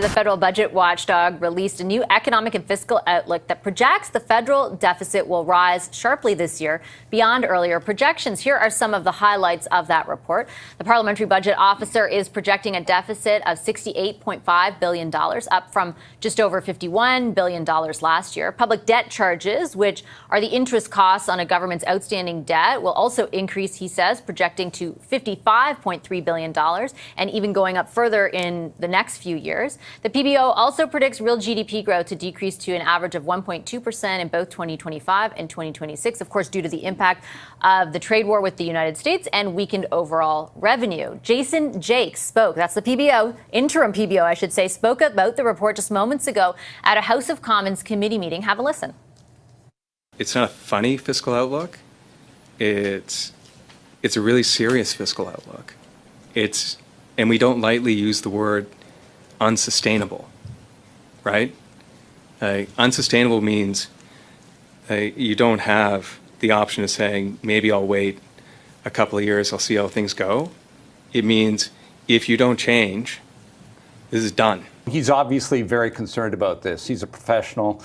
The federal budget watchdog released a new economic and fiscal outlook that projects the federal deficit will rise sharply this year beyond earlier projections. Here are some of the highlights of that report. The parliamentary budget officer is projecting a deficit of $68.5 billion, up from just over $51 billion last year. Public debt charges, which are the interest costs on a government's outstanding debt, will also increase, he says, projecting to $55.3 billion and even going up further in the next few years. The PBO also predicts real GDP growth to decrease to an average of 1.2% in both 2025 and 2026, of course, due to the impact of the trade war with the United States and weakened overall revenue. Jason Jakes spoke, that's the PBO, interim PBO, I should say, spoke about the report just moments ago at a House of Commons committee meeting. Have a listen. It's not a funny fiscal outlook. It's a really serious fiscal outlook. And we don't lightly use the word unsustainable, right? Unsustainable means you don't have the option of saying, maybe I'll wait a couple of years, I'll see how things go. It means if you don't change, this is done. He's obviously very concerned about this. He's a professional.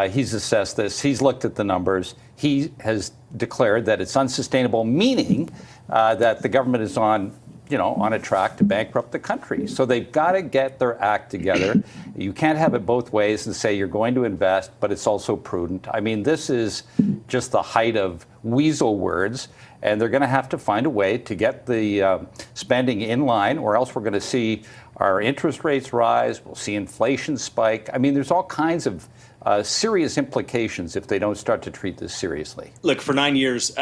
He's assessed this. He's looked at the numbers. He has declared that it's unsustainable, meaning that the government is on a track to bankrupt the country. So they've got to get their act together. You can't have it both ways and say you're going to invest, but it's also prudent. I mean, this is just the height of weasel words, and they're going to have to find a way to get the spending in line, or else we're going to see our interest rates rise, we'll see inflation spike. I mean, there's all kinds of serious implications if they don't start to treat this seriously. Look, for 9 years,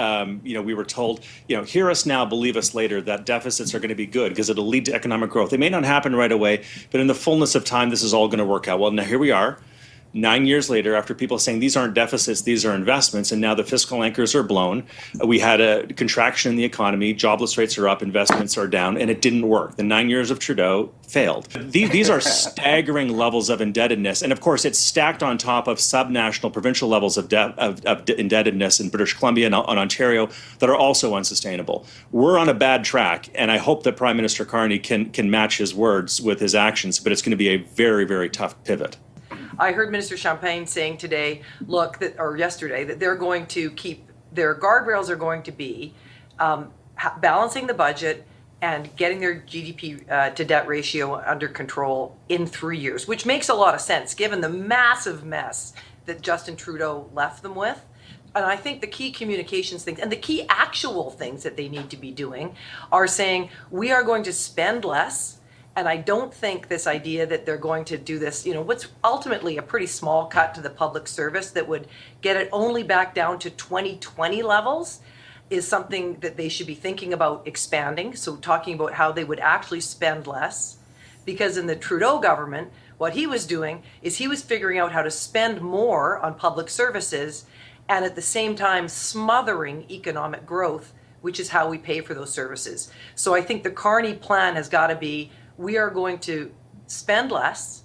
we were told, hear us now, believe us later, that deficits are going to be good because it'll lead to economic growth. It may not happen right away, but in the fullness of time, this is all going to work out. Well, now here we are. 9 years later, after people saying these aren't deficits, these are investments, and now the fiscal anchors are blown. We had a contraction in the economy, jobless rates are up, investments are down, and it didn't work. The 9 years of Trudeau failed. These are staggering levels of indebtedness, and of course, it's stacked on top of subnational, provincial levels of indebtedness in British Columbia and Ontario that are also unsustainable. We're on a bad track, and I hope that Prime Minister Carney can match his words with his actions, but it's going to be a very, very tough pivot. I heard Minister Champagne saying today, or yesterday, that they're going to keep, their guardrails are going to be balancing the budget and getting their GDP to debt ratio under control in 3 years, which makes a lot of sense given the massive mess that Justin Trudeau left them with. And I think the key communications things and the key actual things that they need to be doing are saying, we are going to spend less. And I don't think this idea that they're going to do this, what's ultimately a pretty small cut to the public service that would get it only back down to 2020 levels is something that they should be thinking about expanding. So talking about how they would actually spend less. Because in the Trudeau government, what he was doing is he was figuring out how to spend more on public services and at the same time smothering economic growth, which is how we pay for those services. So I think the Carney plan has got to be, we are going to spend less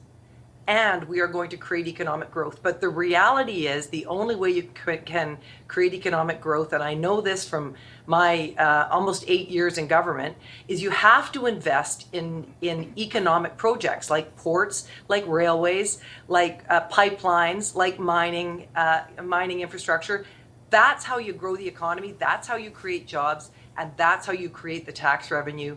and we are going to create economic growth. But the reality is the only way you can create economic growth, and I know this from my almost 8 years in government, is you have to invest in economic projects like ports, like railways, like pipelines, like mining infrastructure. That's how you grow the economy, that's how you create jobs, and that's how you create the tax revenue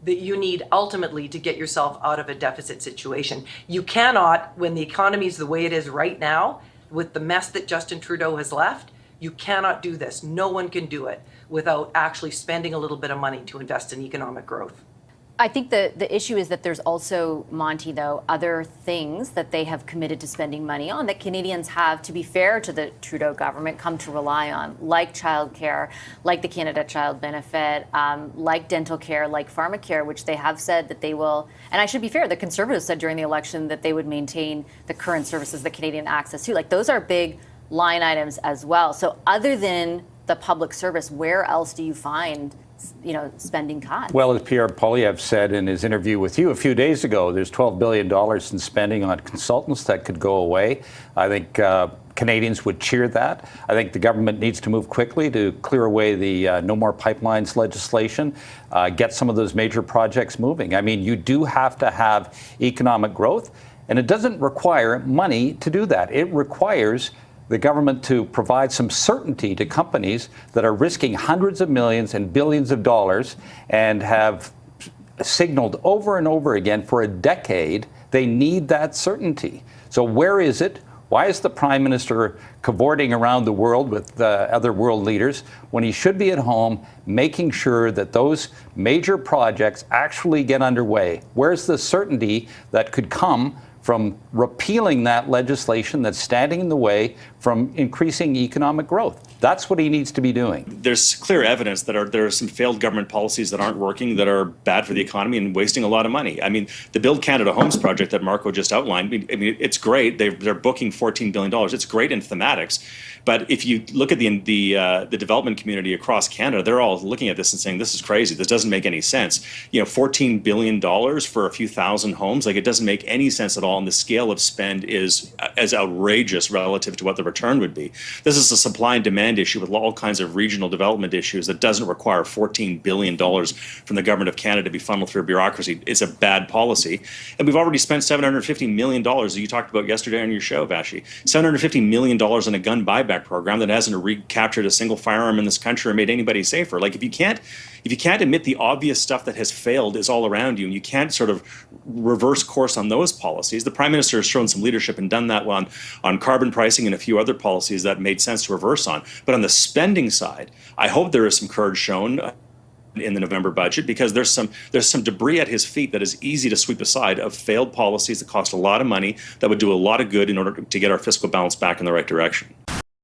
that you need ultimately to get yourself out of a deficit situation. You cannot, when the economy is the way it is right now, with the mess that Justin Trudeau has left, you cannot do this. No one can do it without actually spending a little bit of money to invest in economic growth. I think the issue is that there's also, Monty, though, other things that they have committed to spending money on that Canadians have, to be fair to the Trudeau government, come to rely on, like childcare, like the Canada Child Benefit, like dental care, like pharmacare, which they have said that they will. And I should be fair, the Conservatives said during the election that they would maintain the current services that Canadian access to. Like, those are big line items as well. So other than the public service, where else do you find spending cuts? Well, as Pierre Poilievre said in his interview with you a few days ago, there's $12 billion in spending on consultants that could go away. I think Canadians would cheer that. I think the government needs to move quickly to clear away the No More Pipelines legislation, get some of those major projects moving. I mean, you do have to have economic growth, and it doesn't require money to do that. It requires the government to provide some certainty to companies that are risking hundreds of millions and billions of dollars and have signaled over and over again for a decade they need that certainty. So where is it? Why is the Prime Minister cavorting around the world with other world leaders when he should be at home making sure that those major projects actually get underway? Where's the certainty that could come from repealing that legislation that's standing in the way from increasing economic growth? That's what he needs to be doing. There's clear evidence that there are some failed government policies that aren't working, that are bad for the economy and wasting a lot of money. I mean, the Build Canada Homes project that Marco just outlined, I mean, it's great. They're booking $14 billion. It's great in thematics. But if you look at the development community across Canada, they're all looking at this and saying, this is crazy. This doesn't make any sense. You know, $14 billion for a few thousand homes, like, it doesn't make any sense at all. And the scale of spend is as outrageous relative to what the return would be. This is a supply and demand issue with all kinds of regional development issues that doesn't require $14 billion from the government of Canada to be funneled through bureaucracy. It's a bad policy. And we've already spent $750 million, that you talked about yesterday on your show, Vashi, $750 million on a gun buyback program that hasn't recaptured a single firearm in this country or made anybody safer. Like, if you can't admit the obvious stuff that has failed is all around you, and you can't sort of reverse course on those policies. The Prime Minister has shown some leadership and done that on carbon pricing and a few other policies that made sense to reverse on. But on the spending side, I hope there is some courage shown in the November budget, because there's some debris at his feet that is easy to sweep aside, of failed policies that cost a lot of money, that would do a lot of good in order to get our fiscal balance back in the right direction.